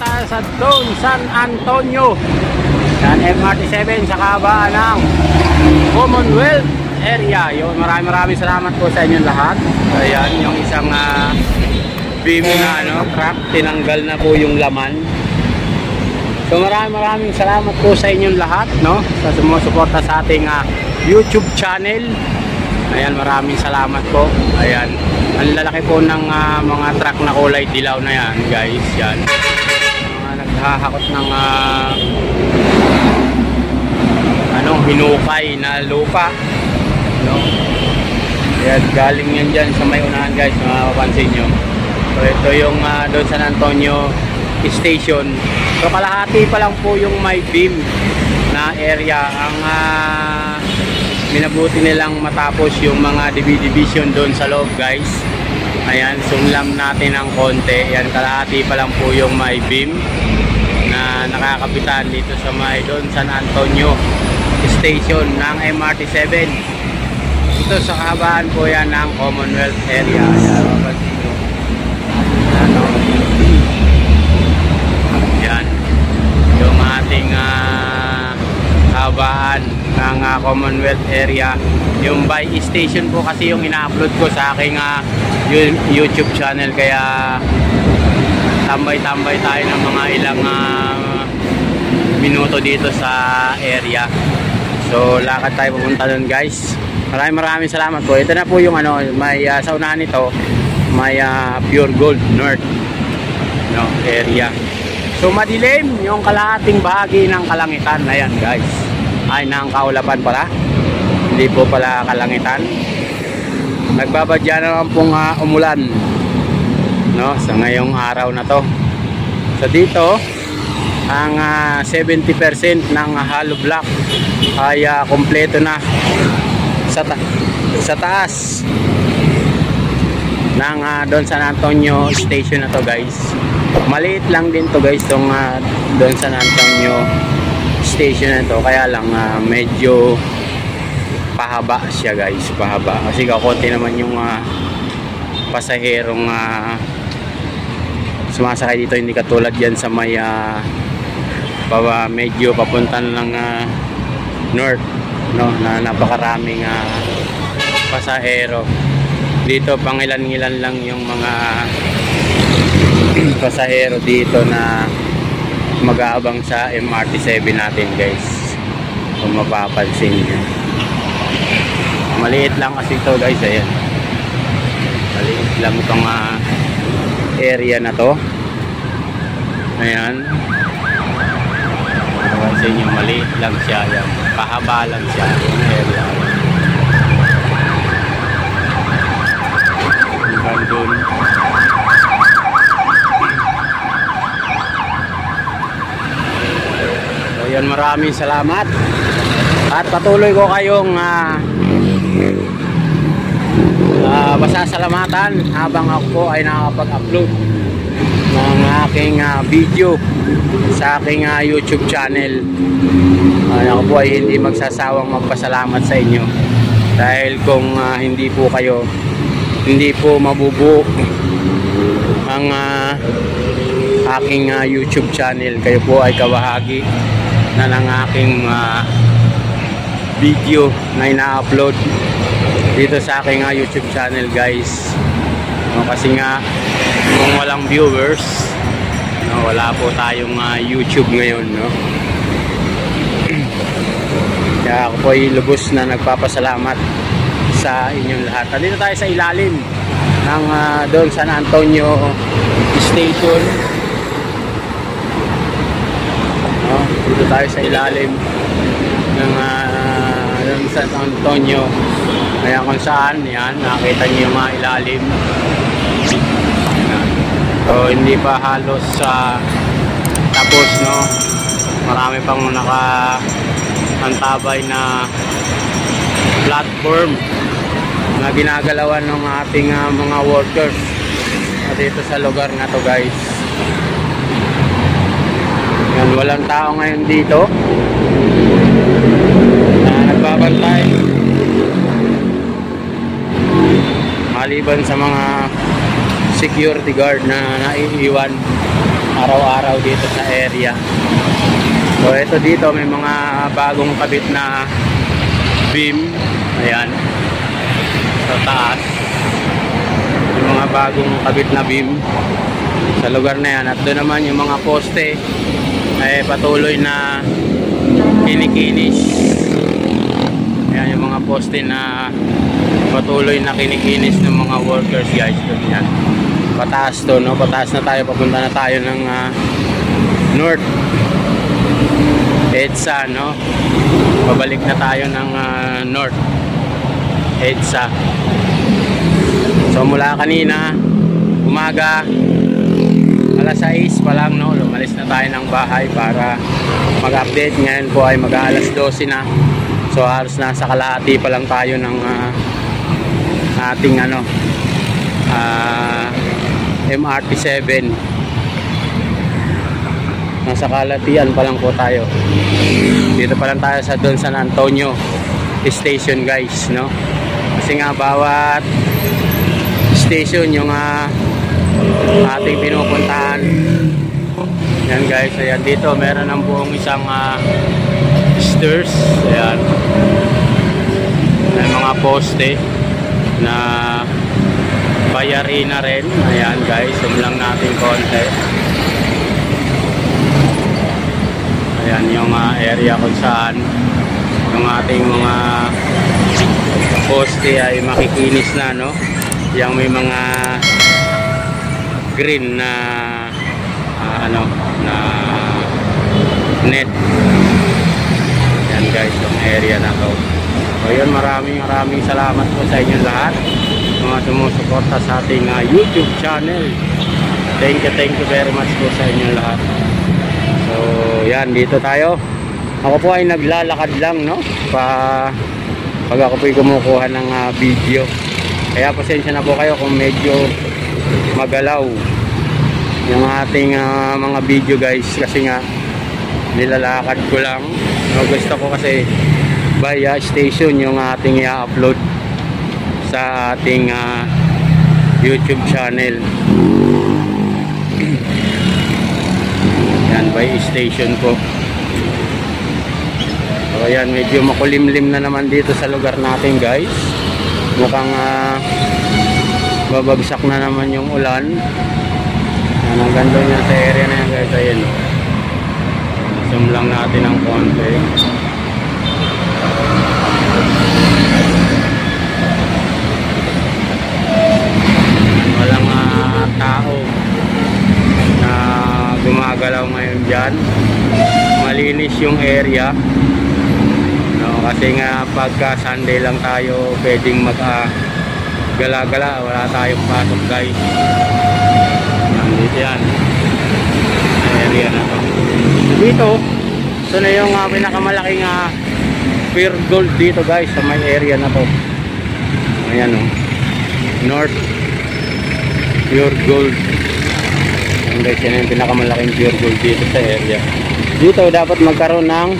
tayo sa Don San Antonio. Yan, MRT7 sa kabaan ng Commonwealth area. Yun, maraming salamat po sa inyong lahat. Ayan, yung isang beam na crack, tinanggal na po yung laman. So maraming salamat po sa inyong lahat, sa sumusuporta sa ating YouTube channel. Ayan, maraming salamat po. Ayan, ang lalaki po ng mga truck na kulay dilaw na yan, guys. Yan, mga naghahakot ng hinukay na lupa, Ayan, galing yan dyan sa may unahan, guys, mapapansin nyo. So ito yung Don San Antonio Station. So kalahati pa lang po yung may beam na area. Ang minabuti nilang matapos yung mga division doon sa loob, guys. Ayan, sumlam natin ng konti. Ayan, kalahati pa lang po yung may beam na nakakapitan dito sa may Don San Antonio Station ng MRT7. Ito sa kahabaan po yan ng Commonwealth area. Ayan, yung ating habaan ng Commonwealth area. Yung by station po kasi yung ina-upload ko sa aking YouTube channel, kaya tambay-tambay tayo ng mga ilang minuto dito sa area. So lakad tayo pupunta doon, guys. Maraming salamat po. Ito na po yung may sa unahan nito may Pure Gold North area. So madilim yung kalahating bahagi ng kalangitan. Ayan, guys, ay ng kaulapan pala, hindi po pala kalangitan. Nagbabadya naman pong umulan sa ngayong araw na to. So dito ang 70% ng hollow block ay kompleto na sa taas ng Don San Antonio Station na to, guys. Maliit lang din to, guys, tong Don San Antonio Station na to, kaya lang medyo pahaba siya, guys, pahaba kasi kakunti naman yung pasaherong sumasakay dito, hindi katulad yan sa may medyo papuntan ng north, na napakaraming pasahero. Dito pang ilan-ilan lang yung mga pasahero dito na mag-aabang sa MRT7 natin, guys, kung mapapansin nyo. Maliit lang kasi ito, guys. Ayan, maliit lang itong area na to. Ayan, mapapansin nyo, maliit lang siya. Ayan, pahaba lang siya yung area. Doon. So yan, maraming salamat at patuloy ko kayong pasasalamatan habang ako po ay nakakapag-upload ng aking video sa aking YouTube channel. Ako po ay hindi magsasawang magpasalamat sa inyo, dahil kung hindi po kayo, hindi po mabubuo ang aking YouTube channel. Kayo po ay kawahagi na ng aking video na ina-upload dito sa aking YouTube channel, guys. Kasi nga kung walang viewers, wala po tayong YouTube ngayon, Kaya ako po ay lubos na nagpapasalamat sa inyong lahat. Dito tayo sa ilalim ng Don San Antonio Station. Dito tayo sa ilalim ng Don San Antonio. Kaya kung saan, yan, nakita niyo yung mga ilalim. So hindi pa halos tapos, marami pang nakaantabay na platform na ginagalawan ng ating mga workers dito sa lugar na to, guys. Yan, walang tao ngayon dito na nagbabantay, maliban sa mga security guard na naiiwan araw-araw tao dito sa area. So ito dito may mga bagong kabit na beam. Ayan. Sa taas. May mga bagong kabit na beam sa lugar na yan. At doon naman yung mga poste ay patuloy na kinikinis. Ayan yung mga poste na patuloy na kinikinis ng mga workers guys. Doon yan. Pataas to, no? Pataas na tayo. Papunta na tayo ng north. EDSA, no? Pabalik na tayo ng north. EDSA. So mula kanina, umaga, alas 6 pa lang, no? Lumalis na tayo ng bahay para mag-update. Ngayon po ay mag-alas 12 na. So halos nasa kalahati pa lang tayo ng ating MRT 7. Nasa kalatian pa lang po tayo. Dito pa lang tayo sa Don San Antonio station guys, no? Kasi nga bawat station yung ating pinupuntahan. Yan guys, ayan dito meron ng buong isang stairs. Ayan. May mga poste na bayari na rin. Ayan guys, zoom lang natin konti. Ayan yung area kung saan yung ating mga poste ay makikinis na, no? Yang may mga green na na net. Ayan guys, yung area na to. So yun, maraming salamat po sa inyo lahat, mga sumusuporta sa ating YouTube channel. Thank you very much po sa inyo lahat. So yan, dito tayo. Ako po ay naglalakad lang, no? Pag ako po ay kumukuha ng video. Kaya pasensya na po kayo kung medyo magalaw yung ating mga video guys, kasi nga nilalakad ko lang. Gusto ko kasi via station yung ating i-upload sa ating YouTube channel. Yan, by station po. So yan, medyo makulimlim na naman dito sa lugar natin guys. Mukhang babagsak na naman yung ulan. Yan, ang ganda niya sa area na yan guys. Ayan, zoom lang natin ng konti. Walang tao na gumagalaw ngayon dyan. Malinis yung area, no? Kasi nga pagka Sunday lang tayo pwedeng gala-gala, wala tayong pasok guys. Nandito yan area na to. Dito, ito na yung pinakamalaking pure gold dito guys, sa may area na to. Ayan, oh. North pure gold. Ayan guys, yan yung pinakamalaking pure gold dito sa area. Dito dapat magkaroon ng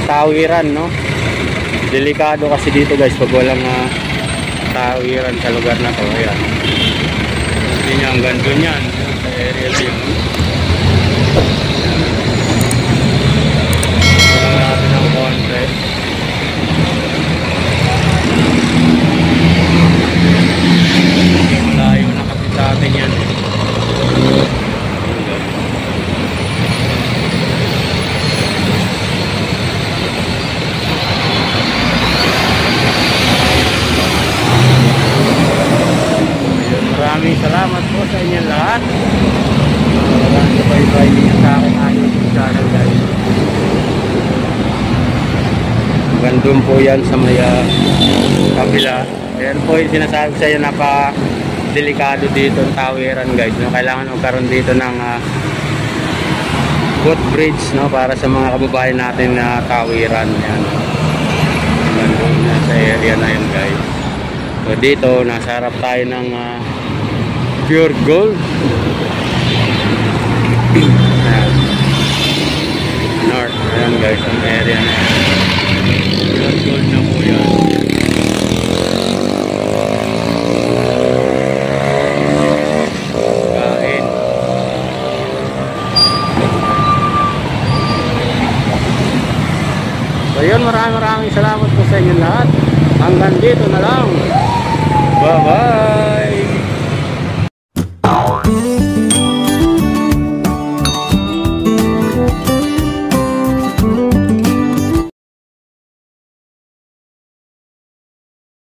tawiran, no? Delikado kasi dito guys pag walang tawiran sa lugar na to. Ayan, hindi niya ang ganda niyan sa area na yun. Natin ang konti. Malayo na kasi sa atin yan. Maraming salamat po sa inyo lahat. Maraming sabay-sabay niyo sa akin YouTube channel guys. Gandun po yan sa may kabila. Ayan po yung sinasabi sa iyo, napaka-delikado dito ang tawiran guys, no? Kailangan magkaroon dito ng footbridge, no? Para sa mga kababayan natin na tawiran. Ayan. Gandun na sa area na yun guys. So dito, nasa harap tayo ng pure gold. Ayan. North. Ayan guys, ang area na yan. Pure gold na po yan. Kain. Bye-bye!